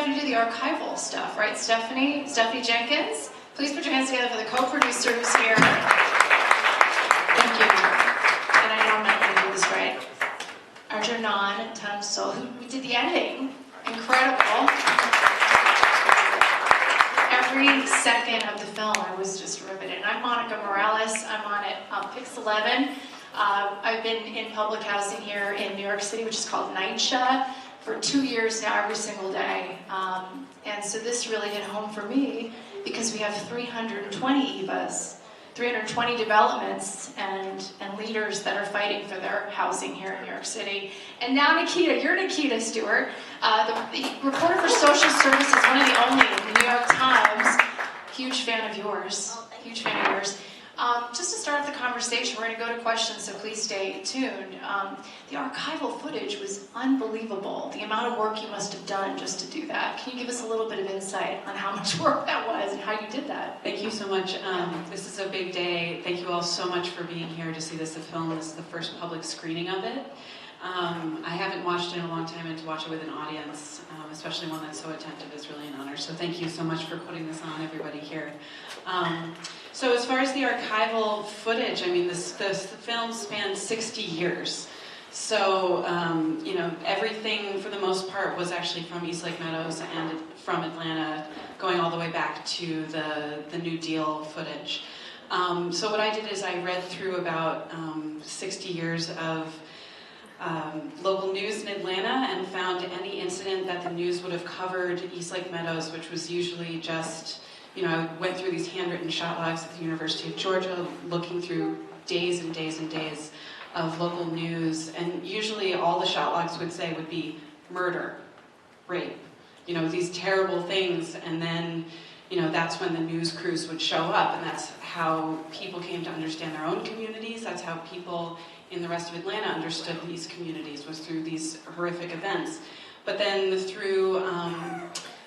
decided to do the archival stuff, right, Stephanie? Stephanie Jenkins? Please put your hands together for the co-producers here. Thank you. And I know I'm not going to do this right. Arjunan Tansal, who did the editing. Incredible. Every second of the film, I was just riveted. I'm Monica Morales. I'm on it, Pix 11. I've been in public housing here in New York City, which is called NYCHA, for 2 years now, every single day. And so this really hit home for me because we have 320 EVAs, 320 developments and leaders that are fighting for their housing here in New York City. And now Nikita, you're Nikita Stewart, the reporter for social services, one of the only in the New York Times. Huge fan of yours. Huge fan of yours. Just to start off the conversation, we're going to go to questions, so please stay tuned. The archival footage was unbelievable. The amount of work you must have done just to do that. Can you give us a little bit of insight on how much work that was and how you did that? Thank you so much. This is a big day. Thank you all so much for being here to see this film. This is the first public screening of it. I haven't watched it in a long time, and to watch it with an audience, especially one that's so attentive, is really an honor. So thank you so much for putting this on, everybody here. So as far as the archival footage, I mean, this film spans 60 years. So, you know, everything for the most part was actually from East Lake Meadows and from Atlanta, going all the way back to the New Deal footage. So what I did is I read through about 60 years of local news in Atlanta and found any incident that the news would have covered East Lake Meadows, which was usually just, you know, I went through these handwritten shot logs at the University of Georgia, looking through days and days and days of local news, and usually all the shot logs would say would be murder, rape, you know, these terrible things, and then, you know, that's when the news crews would show up, and that's how people came to understand their own communities. That's how people in the rest of Atlanta understood these communities, was through these horrific events. But then through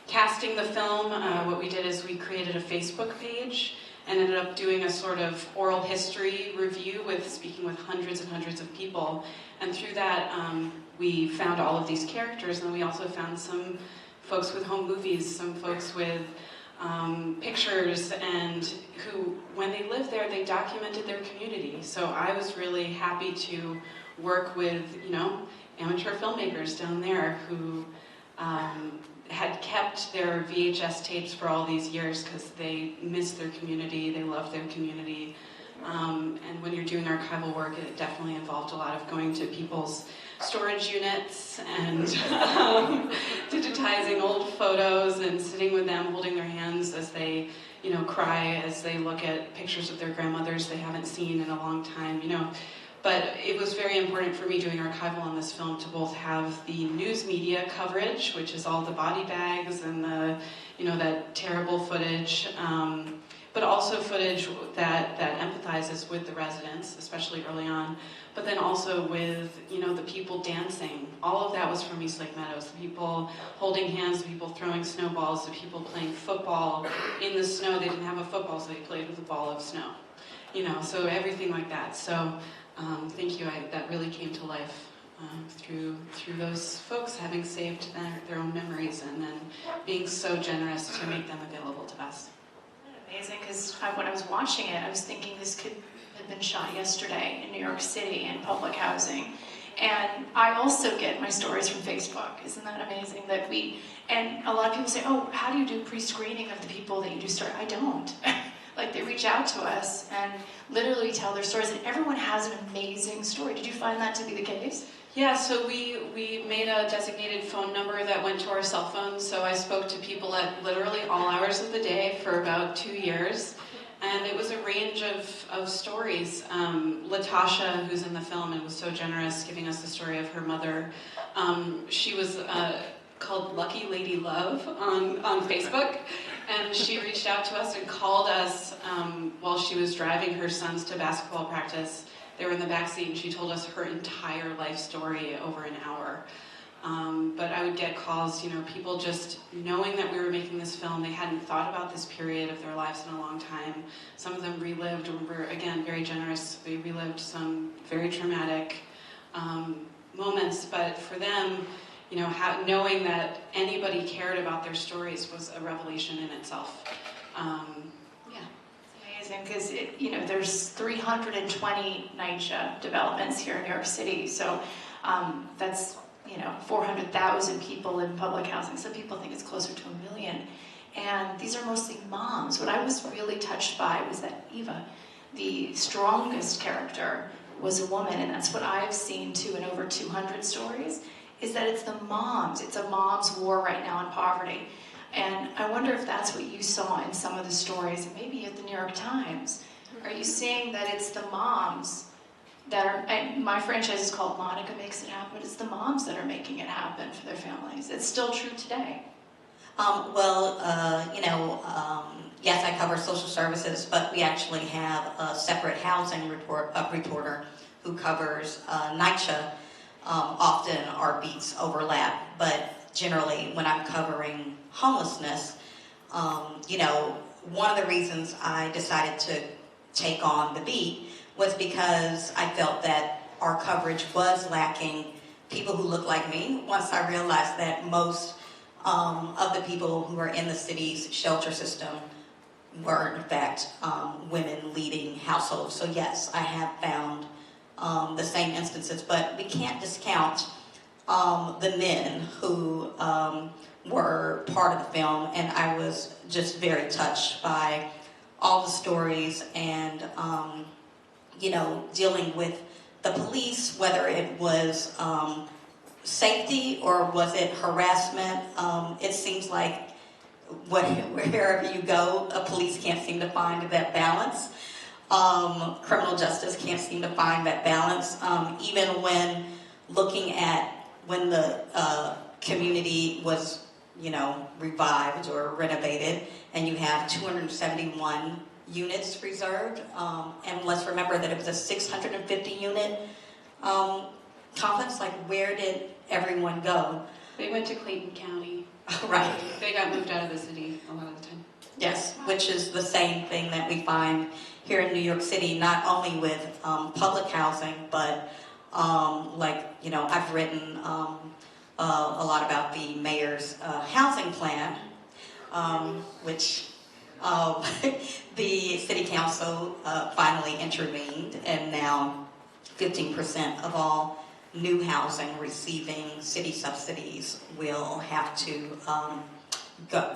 casting the film, what we did is we created a Facebook page and ended up doing a sort of oral history review speaking with hundreds and hundreds of people. And through that, we found all of these characters, and then we also found some folks with home movies, some folks with pictures, and who, when they lived there, they documented their community. So I was really happy to work with, you know, amateur filmmakers down there who had kept their VHS tapes for all these years because they missed their community, they loved their community. And when you're doing archival work, it definitely involved a lot of going to people's storage units and digitizing old photos and sitting with them, holding their hands as they, you know, cry as they look at pictures of their grandmothers they haven't seen in a long time, you know. But it was very important for me doing archival on this film to both have the news media coverage, which is all the body bags and the, you know, that terrible footage, but also footage that empathizes with the residents, especially early on, but then also with, you know, the people dancing. All of that was from East Lake Meadows. The people holding hands, the people throwing snowballs, the people playing football in the snow. They didn't have a football, so they played with a ball of snow. You know, so everything like that. So thank you. That really came to life through those folks having saved their own memories and then being so generous to make them available to us. Amazing, because when I was watching it, I was thinking this could have been shot yesterday in New York City in public housing. And I also get my stories from Facebook. Isn't that amazing that and a lot of people say, oh, how do you do pre-screening of the people that you do story? I don't. Like, they reach out to us and literally tell their stories, and everyone has an amazing story. Did you find that to be the case? Yeah, so we made a designated phone number that went to our cell phones, so I spoke to people at literally all hours of the day for about 2 years, and it was a range of stories. Latasha, who's in the film and was so generous giving us the story of her mother, she was called Lucky Lady Love on Facebook, and she reached out to us and called us while she was driving her sons to basketball practice. They were in the backseat, and she told us her entire life story over an hour. But I would get calls, you know, people just knowing that we were making this film. They hadn't thought about this period of their lives in a long time. Some of them relived, and were, again, very generous. They relived some very traumatic moments, but for them, knowing that anybody cared about their stories was a revelation in itself. Yeah. Amazing, because there's 320 NYCHA developments here in New York City, so that's 400,000 people in public housing. Some people think it's closer to 1 million, and these are mostly moms. What I was really touched by was that Eva, the strongest character, was a woman, and that's what I've seen too in over 200 stories, is that it's the moms. It's a mom's war right now in poverty. And I wonder if that's what you saw in some of the stories, and maybe at the New York Times. Are you seeing that it's the moms that are, and my franchise is called Monica Makes It Happen, but it's the moms that are making it happen for their families. It's still true today. Yes, I cover social services, but we actually have a separate housing reporter who covers NYCHA. Often our beats overlap, but generally when I'm covering homelessness, one of the reasons I decided to take on the beat was because I felt that our coverage was lacking people who look like me. Once I realized that most of the people who are in the city's shelter system were in fact women leading households. So yes, I have found the same instances, but we can't discount the men who were part of the film, and I was just very touched by all the stories and dealing with the police, whether it was safety or was it harassment. It seems like wherever you go, police can't seem to find that balance. Criminal justice can't seem to find that balance. Even when looking at when the community was, revived or renovated, and you have 271 units reserved, and let's remember that it was a 650 unit complex. Like, where did everyone go? They went to Clayton County. Right. They got moved out of the city a lot of the time. Yes, which is the same thing that we find here in New York City, not only with public housing, but I've written a lot about the mayor's housing plan, which the city council finally intervened, and now 15% of all new housing receiving city subsidies will have to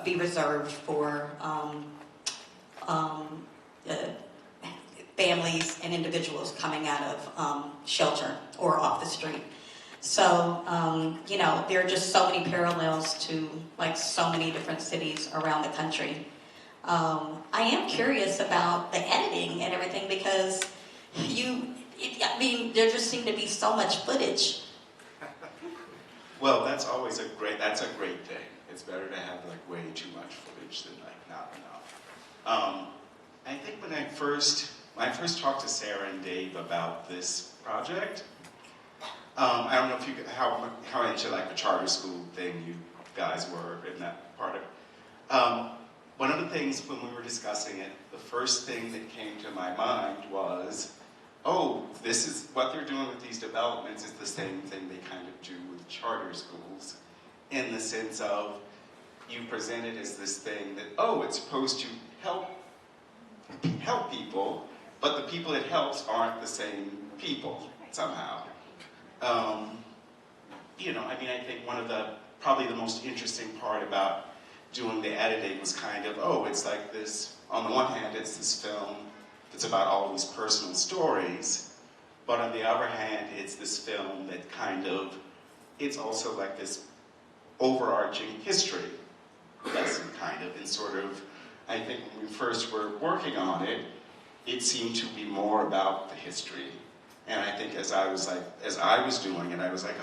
be reserved for families and individuals coming out of shelter or off the street. So, there are just so many parallels to so many different cities around the country. I am curious about the editing and everything, because there just seemed to be so much footage. Well, that's a great thing. It's better to have way too much footage than not enough. I think when I first talked to Sarah and Dave about this project, I don't know how into the charter school thing you guys were in that part of it. One of the things when we were discussing it, the first thing that came to my mind was, this is what they're doing with these developments is the same thing they kind of do with charter schools, in the sense of you present it as this thing that, it's supposed to help people, but the people it helps aren't the same people somehow. I think one of probably the most interesting part about doing the editing was kind of, it's like this, on the one hand, it's this film that's about all these personal stories, but on the other hand, it's this film that it's also like this overarching history lesson, and sort of, I think when we first were working on it, it seemed to be more about the history. And I think as I was doing it, I was like,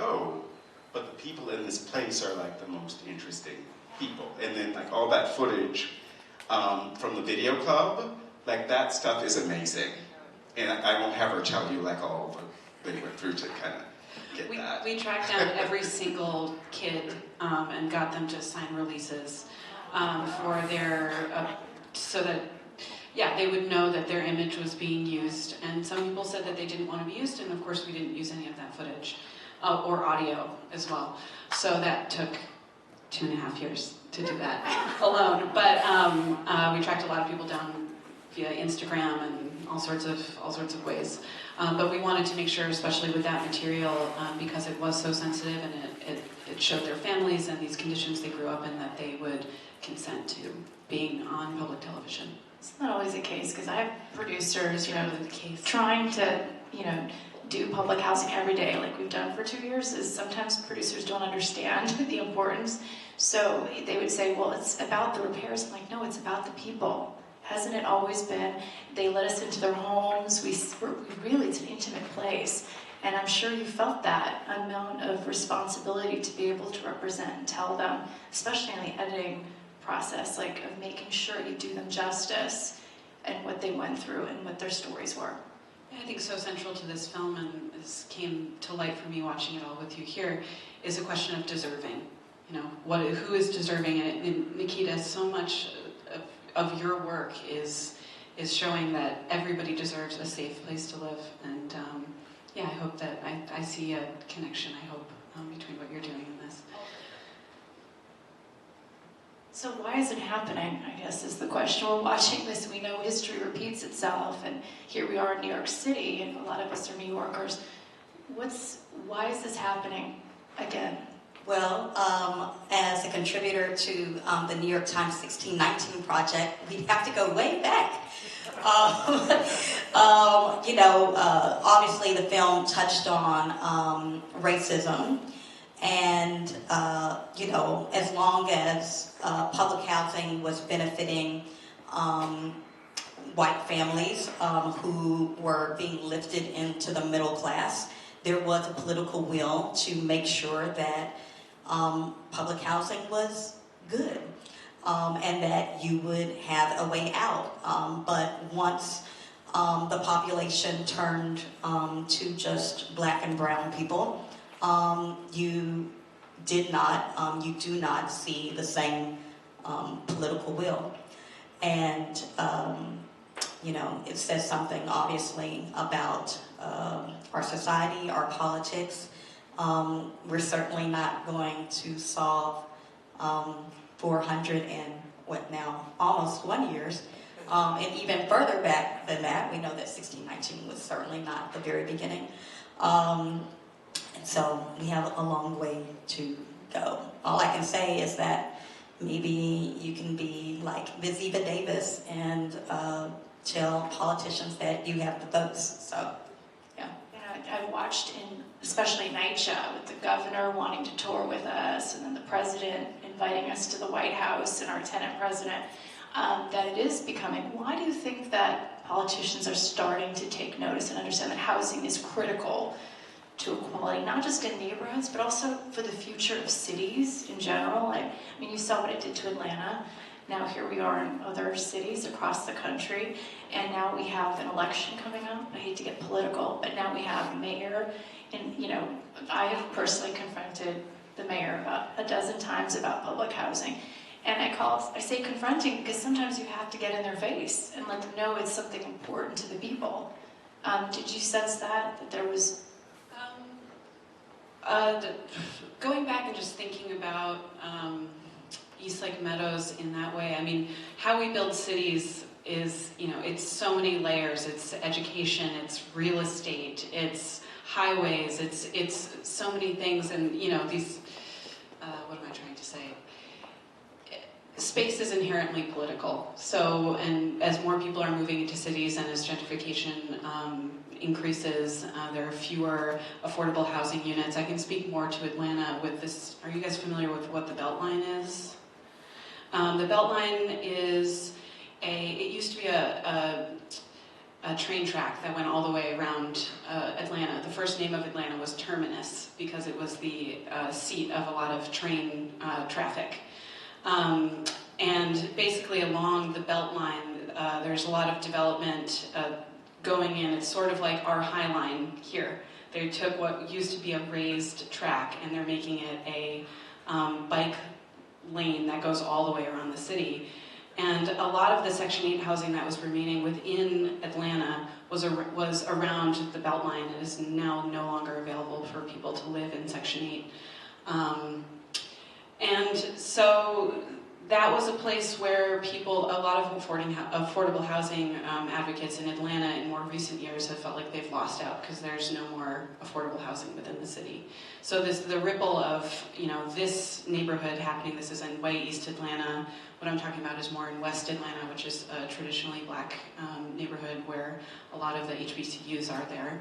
but the people in this place are the most interesting people. And then all that footage from the video club, that stuff is amazing. And I won't have her tell you all they went through to kind of get that. We tracked down every single kid and got them to sign releases for their, so that they would know that their image was being used. And some people said that they didn't want to be used, and of course we didn't use any of that footage. or audio as well. So that took 2.5 years to do that alone. But we tracked a lot of people down via Instagram and all sorts of ways. But we wanted to make sure, especially with that material, because it was so sensitive and it showed their families and these conditions they grew up in, that they would consent to being on public television. It's not always the case, because I have producers, The case. trying to, do public housing every day like we've done for 2 years, is sometimes producers don't understand the importance. So they would say, well, it's about the repairs. I'm like, no, it's about the people. Hasn't it always been? They let us into their homes. Really, it's an intimate place. And I'm sure you felt that amount of responsibility to be able to represent and tell them, especially in the editing process, like of making sure you do them justice and what they went through and what their stories were. I think so central to this film, and this came to light for me watching it all with you here, is a question of deserving. Who is deserving? And Nikita, so much of your work is showing that everybody deserves a safe place to live. And I hope that I see a connection, I hope, between what you're doing and this. So why is it happening, I guess, is the question. We're watching this, we know history repeats itself, and here we are in New York City, and a lot of us are New Yorkers. Why is this happening again? Well, as a contributor to the New York Times 1619 project, we have to go way back. Obviously the film touched on racism, and as long as public housing was benefiting white families who were being lifted into the middle class, there was a political will to make sure that public housing was good, and that you would have a way out. But once the population turned to just black and brown people, you do not see the same political will. And, it says something, obviously, about our society, our politics. We're certainly not going to solve 400 and almost 1 years. And even further back than that, we know that 1619 was certainly not the very beginning. And so we have a long way to go. All I can say is that maybe you can be like Ms. Eva Davis and tell politicians that you have the votes. So, yeah. I watched especially NYCHA, with the governor wanting to tour with us, and then the president inviting us to the White House, and our tenant president, that it is becoming. Why do you think that politicians are starting to take notice and understand that housing is critical to equality, not just in neighborhoods, but also for the future of cities in general? You saw what it did to Atlanta. Now here we are in other cities across the country, and now we have an election coming up. I hate to get political, but now we have a mayor, and I have personally confronted the mayor about a dozen times about public housing. And I say confronting because sometimes you have to get in their face and let them know it's something important to the people. Did you sense that there was... Going back and just thinking about East Lake Meadows in that way, how we build cities is, it's so many layers. It's education, it's real estate, it's highways, it's so many things, and these, what am I trying to say? Space is inherently political. So, and as more people are moving into cities and as gentrification increases, there are fewer affordable housing units. I can speak more to Atlanta with this. Are you guys familiar with what the Beltline is? The Beltline is it used to be a train track that went all the way around Atlanta. The first name of Atlanta was Terminus because it was the seat of a lot of train traffic. And basically along the Beltline, there's a lot of development going in. It's sort of like our High Line here. They took what used to be a raised track and they're making it a bike lane that goes all the way around the city. And a lot of the Section 8 housing that was remaining within Atlanta was around the Beltline and is now no longer available for people to live in Section 8. And so that was a place where a lot of affordable housing advocates in Atlanta in more recent years have felt like they've lost out because there's no more affordable housing within the city. So the ripple of, this neighborhood happening, this is in way East Atlanta. What I'm talking about is more in West Atlanta, which is a traditionally black neighborhood where a lot of the HBCUs are there.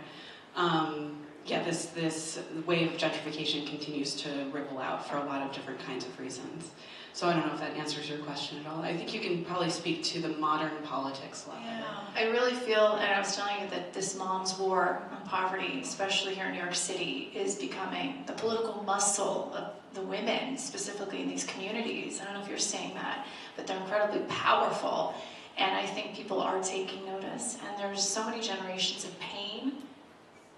This wave of gentrification continues to ripple out for a lot of different kinds of reasons. So I don't know if that answers your question at all. I think you can probably speak to the modern politics level. Yeah, I really feel, and I was telling you that this mom's war on poverty, especially here in New York City, is becoming the political muscle of the women, specifically in these communities. I don't know if you're seeing that, but they're incredibly powerful. And I think people are taking notice. And there's so many generations of pain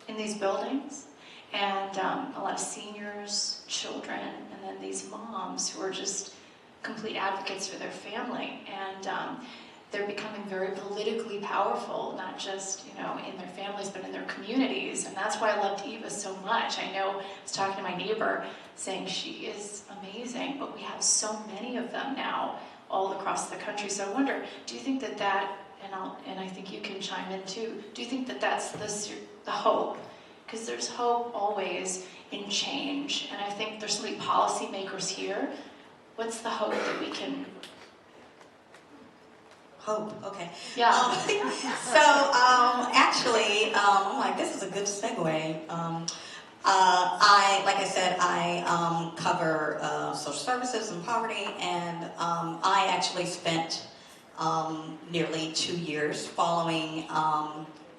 in these buildings. And a lot of seniors, children, and then these moms who are just complete advocates for their family. And they're becoming very politically powerful, not just, in their families, but in their communities. And that's why I loved Eva so much. I was talking to my neighbor saying she is amazing, but we have so many of them now all across the country. So I wonder, do you think that, and I think you can chime in too, do you think that that's the hope? Because there's hope always in change. And I think there's so many policymakers here. What's the hope that we can... Hope, okay. Yeah. Actually, I'm like, this is a good segue. I cover social services and poverty, and I actually spent nearly 2 years following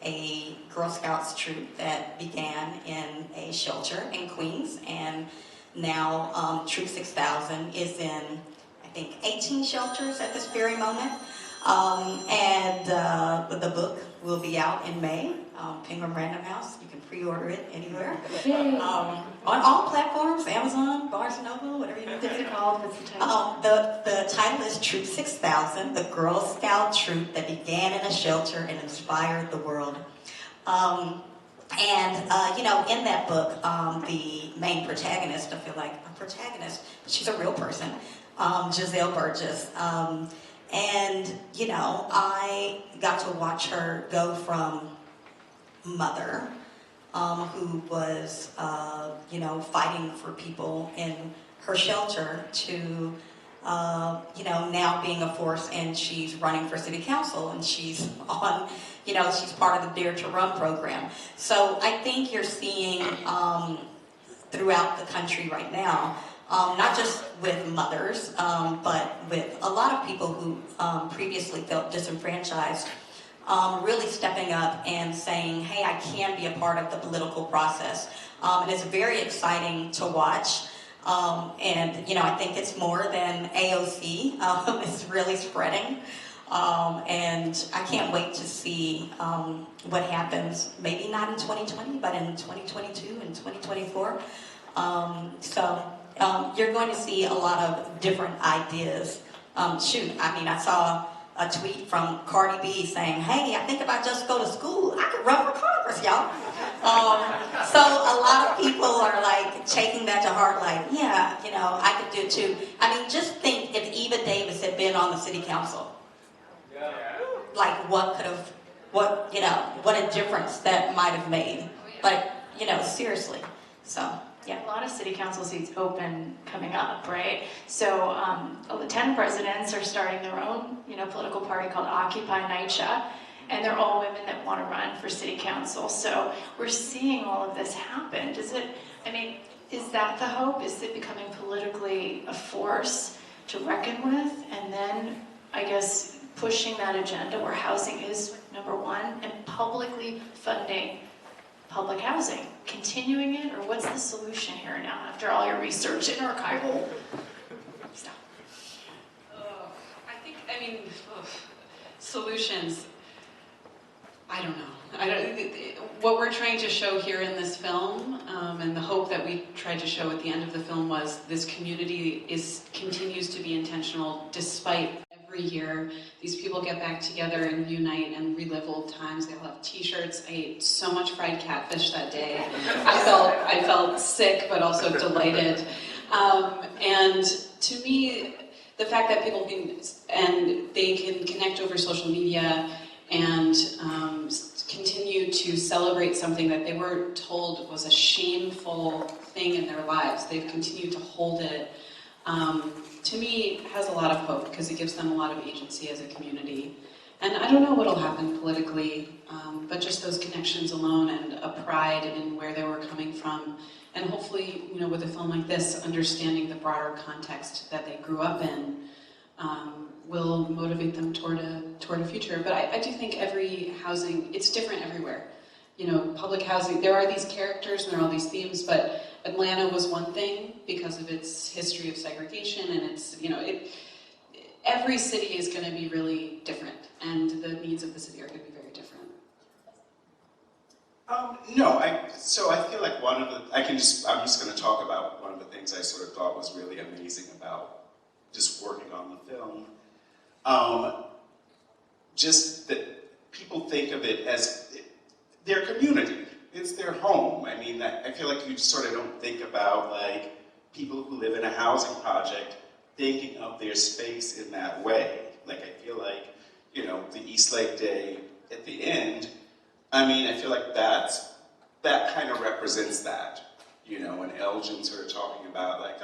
a Girl Scouts troop that began in a shelter in Queens, and now Troop 6000 is in, I think, 18 shelters at this very moment. The book will be out in May. Penguin Random House. You can pre-order it anywhere. On all platforms, Amazon, Barnes & Noble, whatever you need to do. What's it called? What's the title? The title is Troop 6000, the Girl Scout troop that began in a shelter and inspired the world. In that book, the main protagonist, I feel like a protagonist, she's a real person, Giselle Burgess. I got to watch her go from mother, who was, fighting for people in her shelter to, now being a force, and she's running for city council, and she's on, she's part of the Dare to Run program. So I think you're seeing throughout the country right now, not just with mothers, but with a lot of people who previously felt disenfranchised, really stepping up and saying, hey, I can be a part of the political process. And it's very exciting to watch. I think it's more than AOC. It's really spreading. And I can't wait to see what happens, maybe not in 2020, but in 2022 and 2024. You're going to see a lot of different ideas. I saw a tweet from Cardi B saying, hey, I think if I just go to school, I could run for Congress, y'all. So a lot of people are like taking that to heart, like, yeah, I could do it too. Just think if Eva Davis had been on the city council. Like what a difference that might have made. Like, seriously. So, yeah. A lot of city council seats open coming up, right? So 10 presidents are starting their own, political party called Occupy NYCHA, and they're all women that want to run for city council. So we're seeing all of this happen. Is that the hope? Is it becoming politically a force to reckon with? And then, I guess, pushing that agenda where housing is number one and publicly funding public housing, continuing it, or what's the solution here now after all your research and archival stuff? Solutions. I don't know. What we're trying to show here in this film, and the hope that we tried to show at the end of the film was this community continues to be intentional despite every year. These people get back together and unite and relive old times. They all have t-shirts. I ate so much fried catfish that day. I felt sick, but also delighted. And to me, the fact that people can connect over social media and continue to celebrate something that they were told was a shameful thing in their lives. They've continued to hold it. To me, has a lot of hope because it gives them a lot of agency as a community. And I don't know what'll happen politically, but just those connections alone and a pride in where they were coming from. And hopefully, with a film like this, understanding the broader context that they grew up in will motivate them toward a future. But I do think every housing, it's different everywhere. Public housing, there are these characters and there are all these themes, but Atlanta was one thing because of its history of segregation, and every city is going to be really different, and the needs of the city are going to be very different. No, so I feel like I'm just going to talk about one of the things I sort of thought was really amazing about just working on the film. Just that people think of it as their community. It's their home. I mean, I feel like you sort of don't think about like people who live in a housing project thinking of their space in that way. Like I feel like, the East Lake Day at the end, I feel like that kind of represents that, and Elgin sort of talking about like,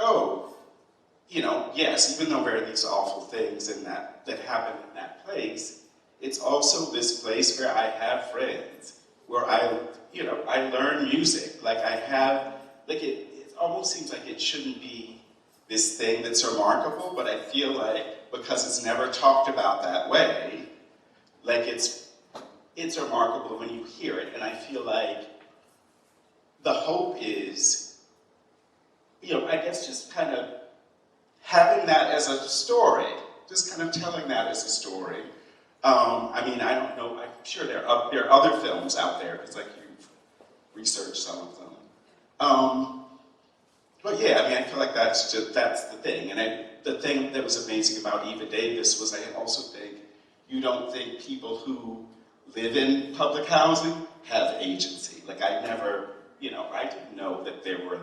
yes, even though there are these awful things that happen in that place, it's also this place where I have friends, where I learn music. Like it almost seems like it shouldn't be this thing that's remarkable, but I feel like because it's never talked about that way, like it's remarkable when you hear it. And I feel like the hope is, I guess just kind of having that as a story, just kind of telling that as a story. I don't know, I'm sure there are other films out there, because like you've researched some of them. But yeah, I feel like that's the thing. And the thing that was amazing about Eva Davis was I also think you don't think people who live in public housing have agency. Like I didn't know that there were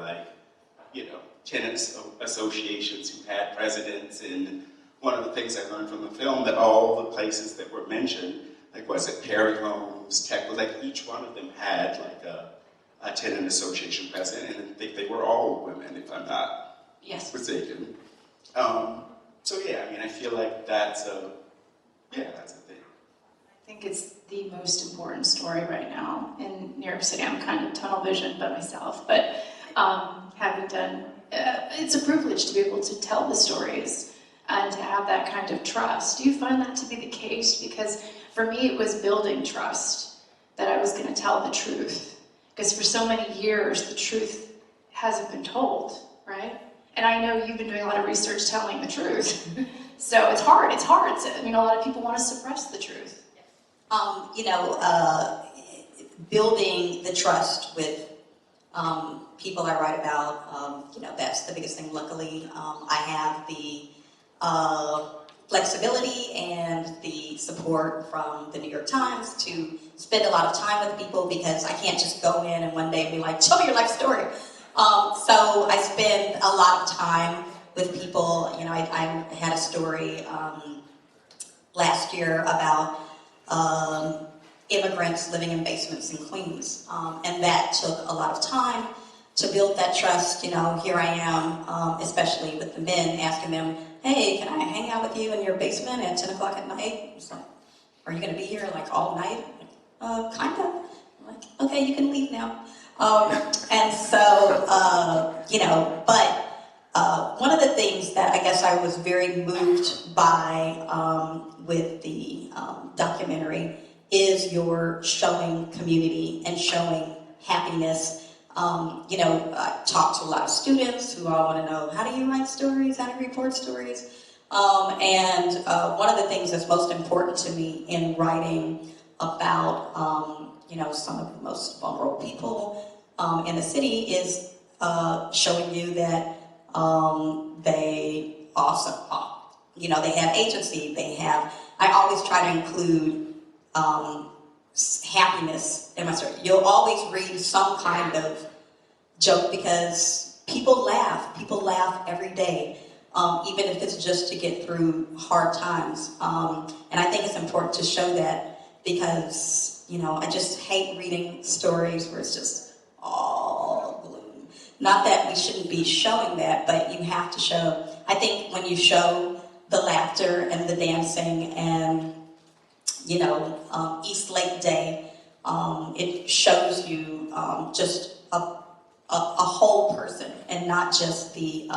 tenant associations who had presidents, and one of the things I learned from the film that all the places that were mentioned, like was it Perry Homes, Tech, like each one of them had like a tenant association president, and I think they were all women, if I'm not mistaken. So yeah, I feel like that's a thing. I think it's the most important story right now in New York City. I'm kind of tunnel vision by myself, but having done, it's a privilege to be able to tell the stories and to have that kind of trust. Do you find that to be the case? Because for me, it was building trust that I was going to tell the truth. Because for so many years, the truth hasn't been told, right? And I know you've been doing a lot of research telling the truth. So it's hard. A lot of people want to suppress the truth. Building the trust with people I write about, that's the biggest thing. Luckily, I have the flexibility and the support from the New York Times to spend a lot of time with people, because I can't just go in and one day be like, tell me your life story. So I spend a lot of time with people. I had a story last year about immigrants living in basements in Queens, and that took a lot of time to build that trust. Here I am, especially with the men, asking them, hey, can I hang out with you in your basement at 10 o'clock at night? It's like, are you going to be here like all night? Kind of. I'm like, okay, you can leave now. And so, but one of the things that I guess I was very moved by with the documentary is your showing community and showing happiness. I talk to a lot of students who all want to know, how do you write stories? How do you report stories? And one of the things that's most important to me in writing about, some of the most vulnerable people in the city is showing you that they also, you know, they have agency, I always try to include happiness in my story. You'll always read some kind of joke because people laugh every day, even if it's just to get through hard times. And I think it's important to show that because, you know, I just hate reading stories where it's just all gloom. Not that we shouldn't be showing that, but you have to show, I think when you show the laughter and the dancing and, you know, East Lake Day, it shows you just a whole person and not just the,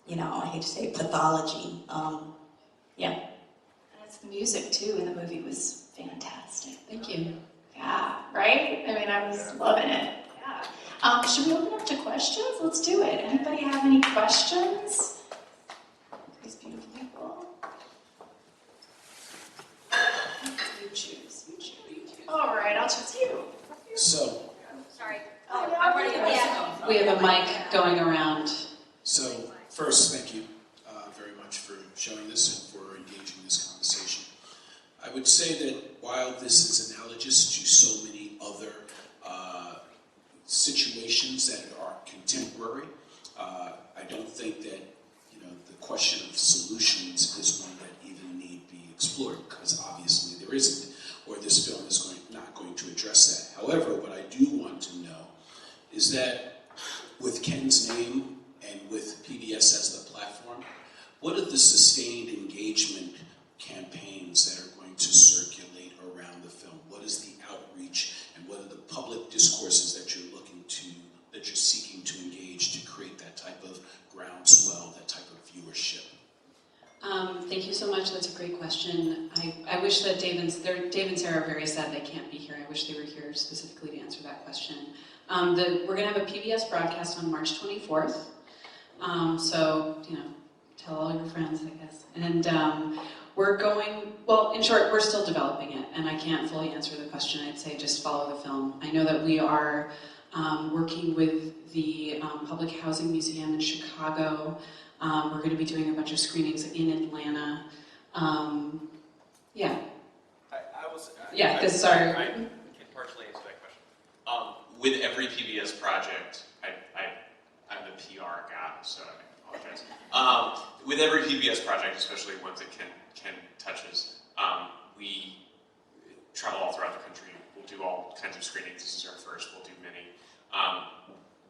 you know, I hate to say pathology. Yeah. And it's the music too in the movie was fantastic. Thank you. Yeah, right? I mean, I was loving it. Yeah. Should we open up to questions? Let's do it. Anybody have any questions? These beautiful people. You choose. You choose. All right, I'll choose you. So, Sorry. I'm ready to go. We have a mic going around. so first, thank you very much for showing this and for engaging in this conversation. I would say that while this is analogous to so many other situations that are contemporary, I don't think that, you know, the question of solutions is one that even need be explored, because obviously there isn't, or this film is not going to address that. However, what I do want to know is that with Ken's name and with PBS as the platform, what are the sustained engagement campaigns that are going to circulate around the film? What is the outreach and what are the public discourses that you're that you're seeking to engage to create that type of groundswell, that type of viewership? Thank you so much. That's a great question. I wish that Dave and Sarah are very sad they can't be here. I wish they were here specifically to answer that question. We're going to have a PBS broadcast on March 24th. So, you know, tell all your friends, I guess. And we're going, well, in short, we're still developing it, and I can't fully answer the question. I'd say just follow the film. I know that we are working with the Public Housing Museum in Chicago. We're going to be doing a bunch of screenings in Atlanta. Yeah. Yeah, because sorry. I can partially answer that question. With every PBS project, I'm the PR guy, so I apologize. With every PBS project, especially ones that Ken touches, we travel all throughout the country. We'll do all kinds of screenings. This is our first. We'll do many.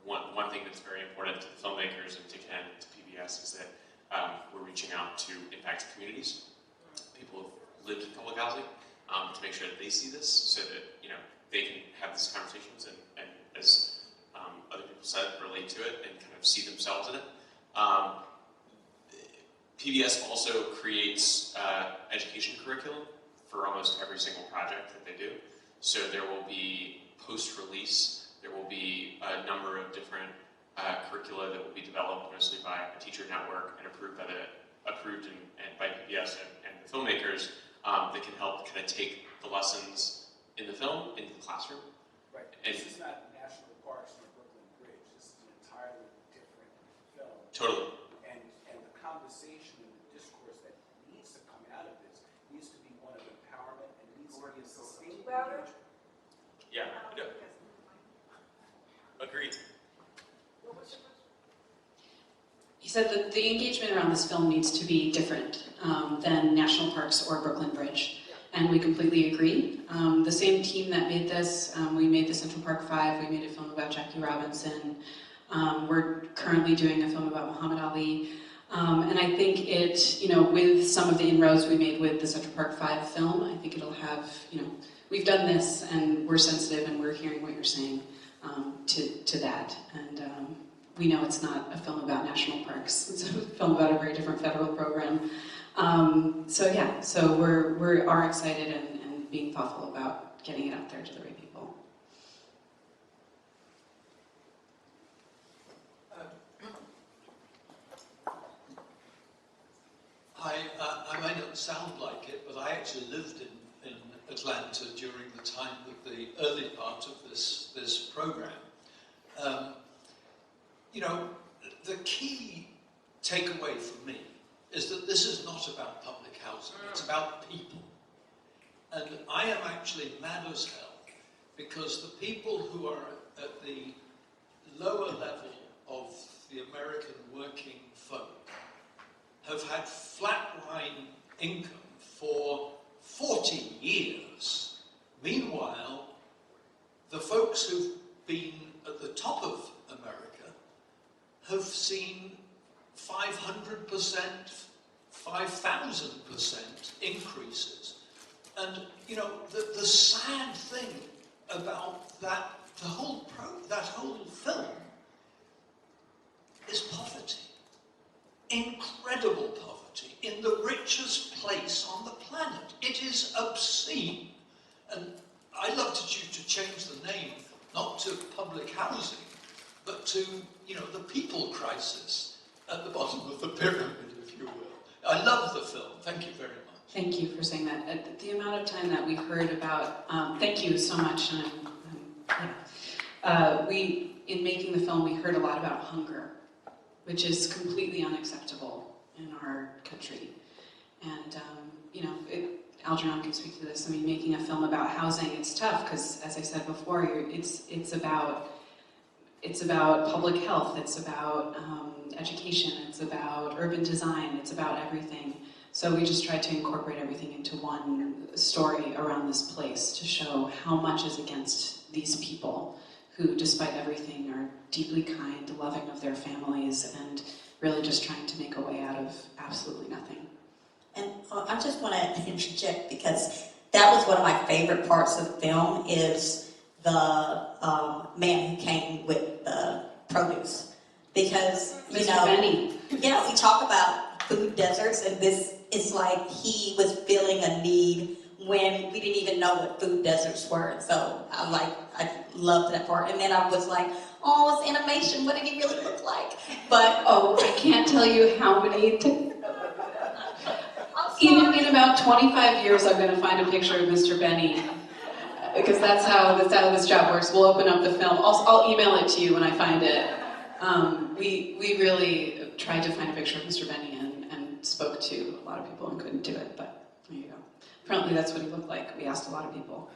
One thing that's very important to the filmmakers and to Ken and to PBS is that we're reaching out to impacted communities, people who've lived in public housing, to make sure that they see this, so that, you know, they can have these conversations and as other people said, relate to it and kind of see themselves in it. PBS also creates education curriculum for almost every single project that they do. So there will be post-release. There will be a number of different curricula that will be developed mostly by a teacher network and approved by by PBS and the filmmakers that can help kind of take the lessons in the film into the classroom. Right. And this is not National Parks or Brooklyn Bridge. This is an entirely different film. totally. And the conversation and the discourse that needs to come out of this needs to be one of empowerment and needs to be a sustained engagement. Yeah. Agreed. He said that the engagement around this film needs to be different than National Parks or Brooklyn Bridge. And we completely agree. The same team that made this, we made the Central Park 5, we made a film about Jackie Robinson. We're currently doing a film about Muhammad Ali. And I think it, you know, with some of the inroads we made with the Central Park 5 film, I think it'll have, you know, we've done this and we're sensitive and we're hearing what you're saying to that. And we know it's not a film about national parks. It's a film about a very different federal program. So yeah, so we are excited and being thoughtful about getting it out there to the right people. I may not sound like it, but I actually lived in Atlanta during the time of the early part of this program. You know, the key takeaway for me is that this is not about public housing, it's about people. And I am actually mad as hell because the people who are at the lower level of the American working folk have had flatline income for 40 years. Meanwhile, the folks who've been at the top of America have seen 500%, 5,000% increases. And, you know, the sad thing about that whole film is poverty. Incredible poverty in the richest place on the planet. It is obscene. And I'd love you to change the name, not to public housing, but to, you know, the people crisis at the bottom of the pyramid, if you will. I love the film. Thank you very much. Thank you for saying that. The amount of time that we heard about, thank you so much. In making the film, we heard a lot about hunger, which is completely unacceptable in our country. And, you know, Algernon can speak to this. I mean, making a film about housing, it's tough because, as I said before, it's about public health, it's about education, it's about urban design, it's about everything. So we just tried to incorporate everything into one story around this place to show how much is against these people who, despite everything, are deeply kind, loving of their families, and really just trying to make a way out of absolutely nothing. And I just want to interject because that was one of my favorite parts of the film is the man who came with the produce. Because, you Mr. know, Benny. yeah, we talk about food deserts, and this is like he was feeling a need when we didn't even know what food deserts were. So I loved that part. And then I was like, oh, it's animation. What did he really look like? But I can't tell you how many. Even in about 25 years, I'm going to find a picture of Mr. Benny, because that's how this job works. We'll open up the film. I'll email it to you when I find it. We really tried to find a picture of Mr. Benny and spoke to a lot of people and couldn't do it, but there you go. Apparently that's what he looked like. We asked a lot of people.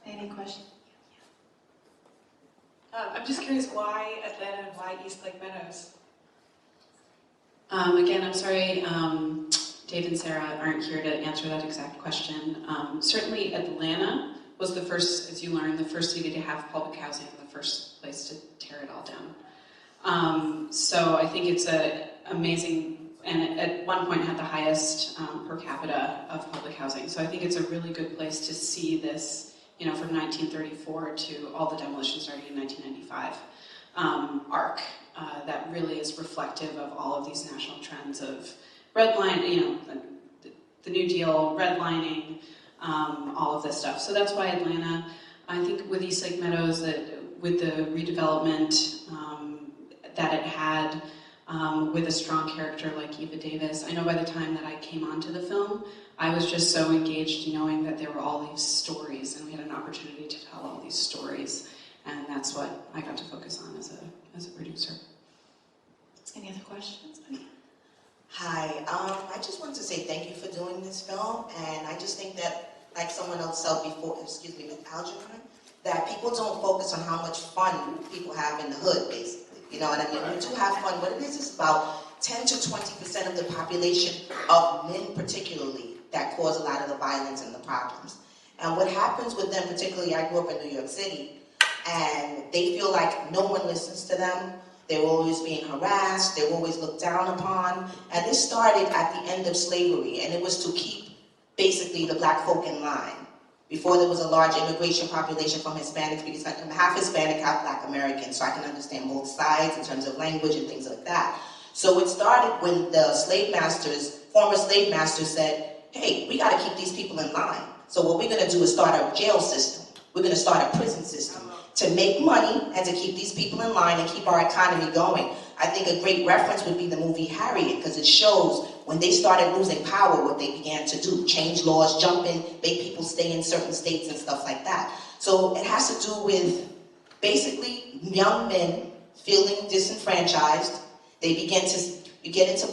Any questions? I'm just curious, why Atlanta and why East Lake Meadows? Again, I'm sorry, Dave and Sarah aren't here to answer that exact question. Certainly Atlanta was the first, as you learned, the first city to have public housing and the first place to tear it all down. So I think it's amazing, and at one point had the highest per capita of public housing. So I think it's a really good place to see this, you know, from 1934 to all the demolition starting in 1995 arc that really is reflective of all of these national trends of redlining, you know, the New Deal, redlining, all of this stuff. So that's why Atlanta, I think with East Lake Meadows, that with the redevelopment that it had, with a strong character like Eva Davis, I know by the time that I came onto the film, I was just so engaged knowing that there were all these stories and we had an opportunity to tell all these stories, and that's what I got to focus on as a producer. Any other questions? Hi, I just wanted to say thank you for doing this film, and I just think that, like someone else said before, excuse me, with Algernon, that people don't focus on how much fun people have in the hood, basically. You know what I mean? We do have fun. What it is about 10 to 20% of the population of men particularly that cause a lot of the violence and the problems. And what happens with them, particularly, I grew up in New York City, and they feel like no one listens to them. They were always being harassed, they were always looked down upon. And this started at the end of slavery, and it was to keep basically the black folk in line. Before there was a large immigration population from Hispanics, because I'm half Hispanic, half Black American, so I can understand both sides in terms of language and things like that. So it started when the former slave masters said, hey, we gotta keep these people in line. So what we're gonna do is start a jail system. We're gonna start a prison system to make money and to keep these people in line and keep our economy going. I think a great reference would be the movie Harriet, because it shows when they started losing power, what they began to do. Change laws, jump in, make people stay in certain states and stuff like that. So it has to do with basically young men feeling disenfranchised. They begin to you get into,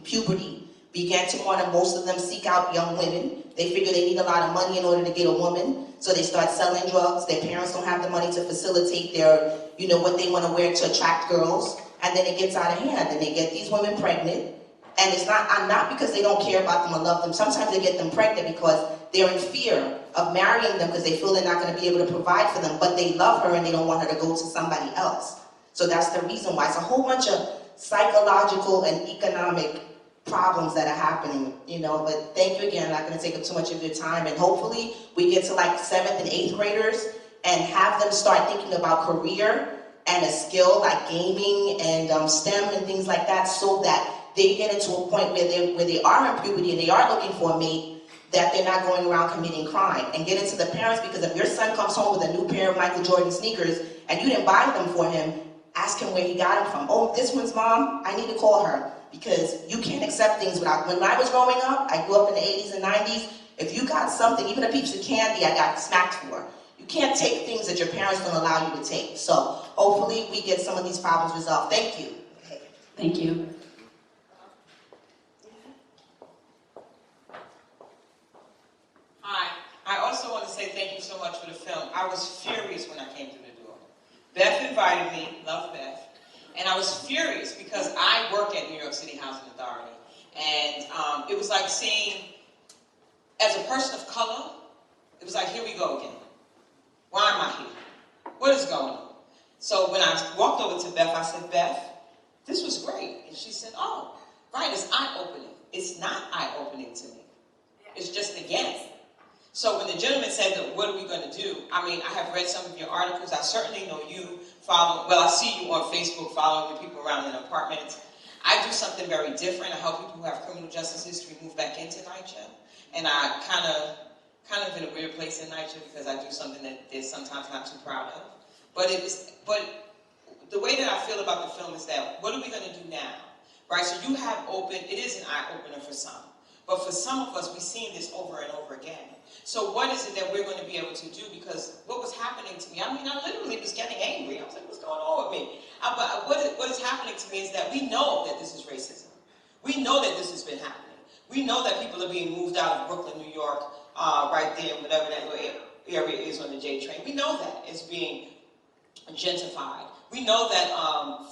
puberty, began to want to, most of them seek out young women. They figure they need a lot of money in order to get a woman, so they start selling drugs. Their parents don't have the money to facilitate their, what they want to wear to attract girls, and then it gets out of hand, and they get these women pregnant, and it's not because they don't care about them or love them. Sometimes they get them pregnant because they're in fear of marrying them because they feel they're not going to be able to provide for them, but they love her and they don't want her to go to somebody else. So that's the reason why. It's a whole bunch of psychological and economic problems that are happening, but thank you again. I'm not going to take up too much of your time, and hopefully we get to like 7th and 8th graders and have them start thinking about career and a skill like gaming and STEM and things like that, so that they get into a point where they are in puberty and they are looking for a mate, that they're not going around committing crime. And get into the parents, because if your son comes home with a new pair of Michael Jordan sneakers and you didn't buy them for him, ask him where he got them from. Oh, this one's mom, I need to call her. Because you can't accept things without, when I was growing up, I grew up in the 80s and 90s, if you got something, even a piece of candy, I got smacked for. You can't take things that your parents don't allow you to take. So hopefully we get some of these problems resolved. Thank you. Okay. Thank you. Hi. I also want to say thank you so much for the film. I was furious when I came through the door. Beth invited me, love Beth. And I was furious because I work at New York City Housing Authority. And it was like seeing, as a person of color, it was like, here we go again. Why am I here? What is going on? So when I walked over to Beth, I said, Beth, this was great. And she said, oh, right, it's eye-opening. It's not eye-opening to me. It's just again. So when the gentleman said, what are we going to do? I mean, I have read some of your articles. I certainly know you follow, well, I see you on Facebook following the people around in apartments. I do something very different. I help people who have criminal justice history move back into NYCHA. And I kind of in a weird place in NYCHA because I do something that they're sometimes not too proud of. But the way that I feel about the film is that, what are we going to do now? Right, so you have it is an eye-opener for some. But for some of us, we've seen this over and over again. So what is it that we're going to be able to do? Because what was happening to me, I mean, I literally was getting angry. I was like, what's going on with me? What is happening to me is that we know that this is racism. We know that this has been happening. We know that people are being moved out of Brooklyn, New York, right there, whatever that area is on the J train. We know that it's being gentrified. We know that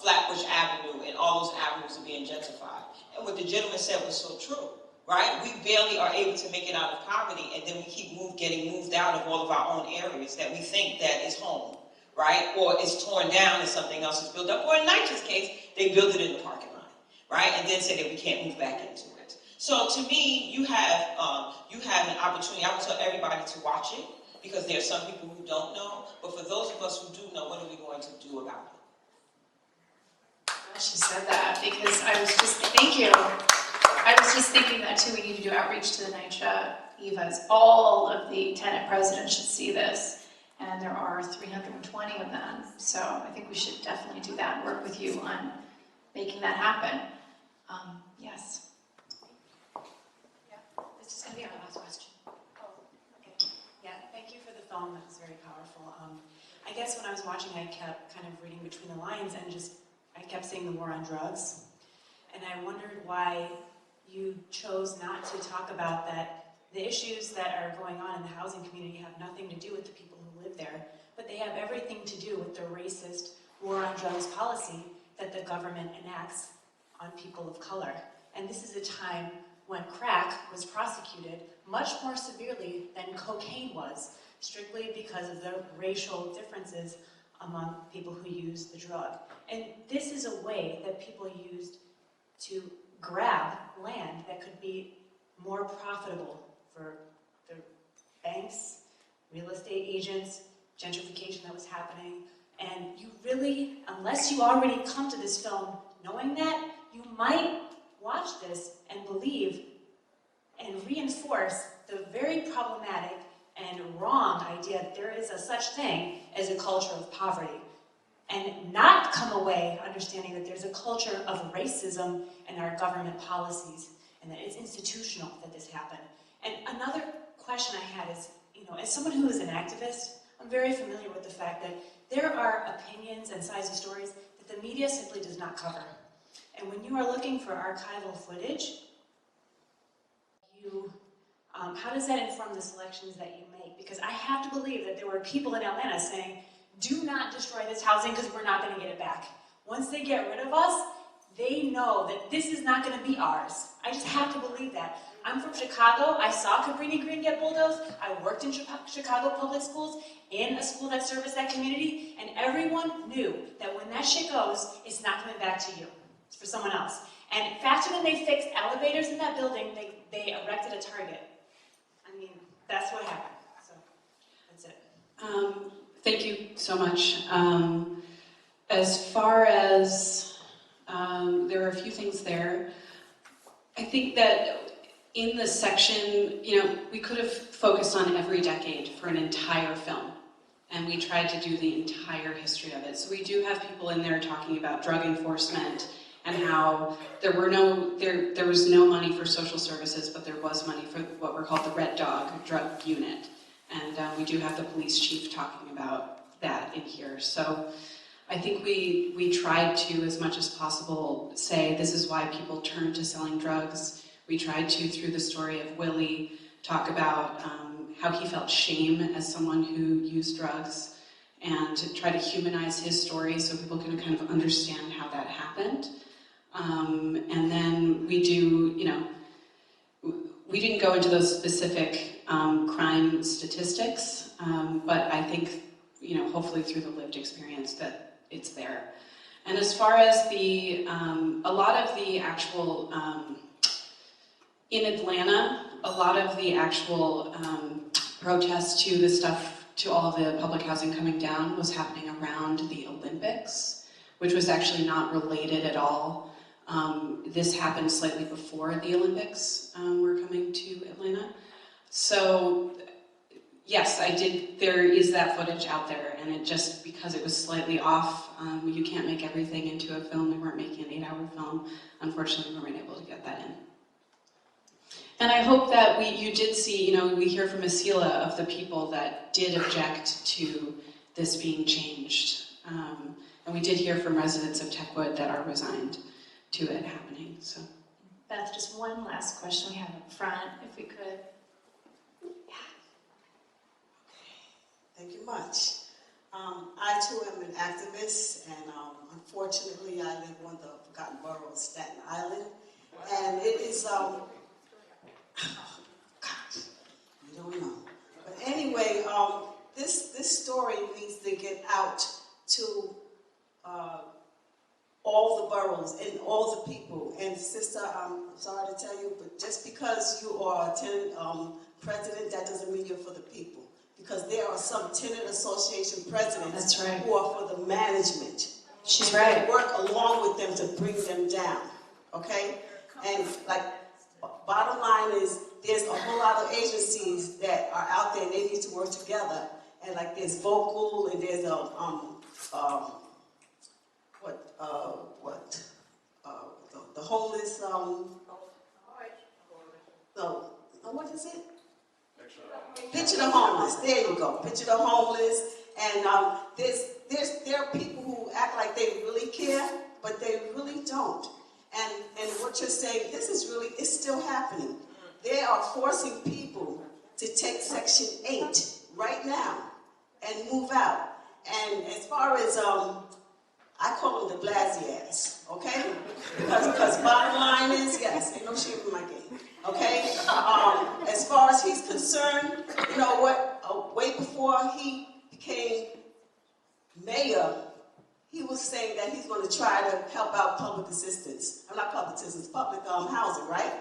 Flatbush Avenue and all those avenues are being gentrified. And what the gentleman said was so true. Right? We barely are able to make it out of poverty, and then we keep getting moved out of all of our own areas that we think that is home, right? Or it's torn down and something else is built up. Or in NYCHA's case, they build it in the parking lot, right? And then say that we can't move back into it. So to me, you have an opportunity. I would tell everybody to watch it because there are some people who don't know. But for those of us who do know, what are we going to do about it? She said that because I was just, thank you. I was just thinking that too. We need to do outreach to the NYCHA EVAs. All of the tenant presidents should see this, and there are 320 of them. So I think we should definitely do that and work with you on making that happen. Yes. Yeah, this is going to be our last question. Oh, okay. Yeah, thank you for the film. That was very powerful. I guess when I was watching, I kept kind of reading between the lines and I kept seeing the war on drugs. And I wondered why you chose not to talk about that. The issues that are going on in the housing community have nothing to do with the people who live there, but they have everything to do with the racist war on drugs policy that the government enacts on people of color. And this is a time when crack was prosecuted much more severely than cocaine was, strictly because of the racial differences among people who use the drug. And this is a way that people used to grab land that could be more profitable for the banks, real estate agents, gentrification that was happening. And you really, unless you already come to this film knowing that, you might watch this and believe and reinforce the very problematic and wrong idea that there is a such thing as a culture of poverty. And not come away understanding that there's a culture of racism in our government policies and that it's institutional that this happened. And another question I had is, as someone who is an activist, I'm very familiar with the fact that there are opinions and sides of stories that the media simply does not cover. And when you are looking for archival footage, how does that inform the selections that you make? Because I have to believe that there were people in Atlanta saying, do not destroy this housing because we're not going to get it back. Once they get rid of us, they know that this is not going to be ours. I just have to believe that. I'm from Chicago. I saw Cabrini Green get bulldozed. I worked in Chicago public schools in a school that serviced that community, and everyone knew that when that shit goes, it's not coming back to you. It's for someone else. And faster than they fixed elevators in that building, they erected a Target. I mean, that's what happened. So, that's it. Thank you so much. As far as, there are a few things there. I think that in the section, we could have focused on every decade for an entire film, and we tried to do the entire history of it. So we do have people in there talking about drug enforcement and how there was no money for social services, but there was money for what were called the Red Dog drug unit. And we do have the police chief talking about that in here. So I think we tried to, as much as possible, say this is why people turn to selling drugs. We tried to, through the story of Willie, talk about how he felt shame as someone who used drugs, and to try to humanize his story so people can kind of understand how that happened. And then we do, we didn't go into those specific crime statistics, but I think, hopefully through the lived experience that it's there. And as far as a lot of the actual, in Atlanta, a lot of the actual protests to all the public housing coming down was happening around the Olympics, which was actually not related at all. This happened slightly before the Olympics were coming to Atlanta. So, yes, I did. There is that footage out there, and it just, because it was slightly off, you can't make everything into a film. We weren't making an 8-hour film. Unfortunately, we weren't able to get that in. And I hope that you did see, we hear from Asila of the people that did object to this being changed. And we did hear from residents of Techwood that are resigned to it happening, so. Beth, just one last question we have up front, if we could. Yeah. Thank you much. I too am an activist, and unfortunately I live on the forgotten borough of Staten Island, and it is, oh, gosh, you don't know. But anyway, this story needs to get out to all the boroughs and all the people. And sister, I'm sorry to tell you, but just because you are a tenant president, that doesn't mean you're for the people. Because there are some tenant association presidents who are for the management. She's and right. They work along with them to bring them down, okay? And like, bottom line is, there's a whole lot of agencies that are out there and they need to work together. And like there's Vocal and there's the homeless, what is it? Picture the homeless. There you go. Picture the homeless. And there are people who act like they really care, but they really don't. And what you're saying, this is really, it's still happening. They are forcing people to take Section 8 right now and move out. And as far as, I call them the Blasi-ass, okay? Because bottom line is, yes, ain't no shame in my game, okay? As far as he's concerned, you know what, way before he became mayor, he was saying that he's going to try to help out public assistance. I'm not public assistance, public housing, right?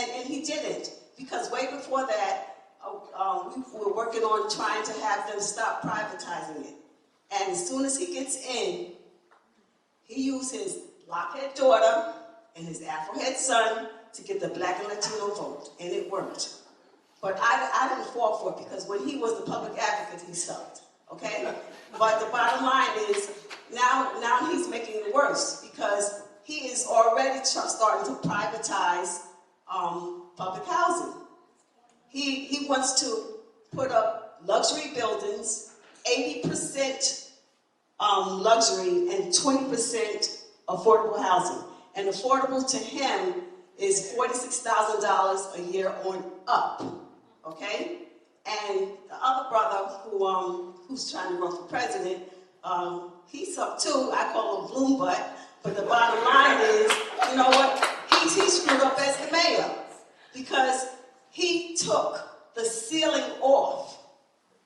And he didn't, because way before that, we were working on trying to have them stop privatizing it. And as soon as he gets in, he used his lockhead daughter and his Afrohead son to get the black and Latino vote, and it worked. But I didn't fall for it, because when he was the public advocate, he sucked, okay? But the bottom line is, now he's making it worse, because he is already starting to privatize public housing. He wants to put up luxury buildings, 80% luxury and 20% affordable housing. And affordable to him is $46,000 a year on up, okay? And the other brother who's trying to run for president, he's up too. I call him Bloom Butt. But the bottom line is, you know what? He screwed up as the mayor because he took the ceiling off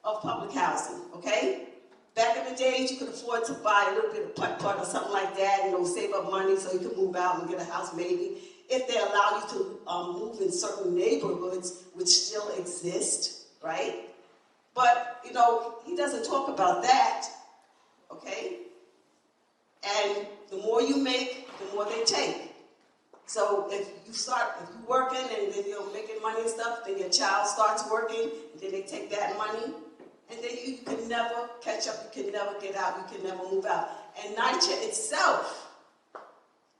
of public housing, okay? Back in the days, you could afford to buy a little bit of putt-putt or something like that, you know, save up money so you could move out and get a house maybe. If they allow you to move in certain neighborhoods, which still exist, right? But, you know, he doesn't talk about that, okay? And the more you make, the more they take. So if you're working and then you're making money and stuff, then your child starts working, and then they take that money, and then you can never catch up, you can never get out, you can never move out. And NYCHA itself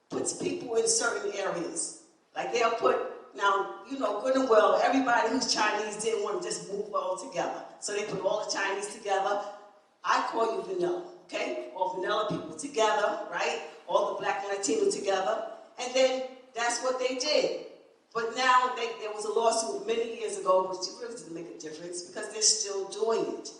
puts people in certain areas. Like they'll put, now, you know, good and well, everybody who's Chinese didn't want to just move all together. So they put all the Chinese together. I call you vanilla, okay? All vanilla people together, right? All the black and Latino together. And then that's what they did. But now there was a lawsuit many years ago, which really doesn't make a difference because they're still doing it.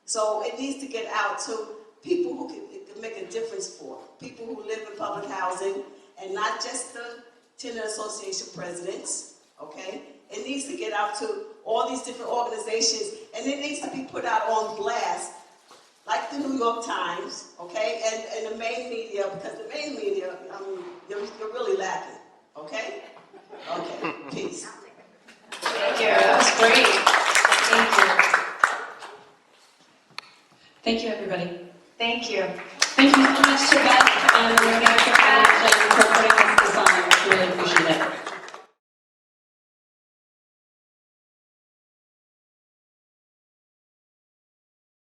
So it needs to get out to people who can make a difference for, people who live in public housing, and not just the tenant association presidents, okay? It needs to get out to all these different organizations, and it needs to be put out on blast, like the New York Times, okay? And the main media, because the main media, I mean, you're really lacking, okay? Okay, peace. Thank you, that was great. Thank you, everybody. Thank you. Thank you so much to Beth and the organizer for putting this on. Really appreciate it.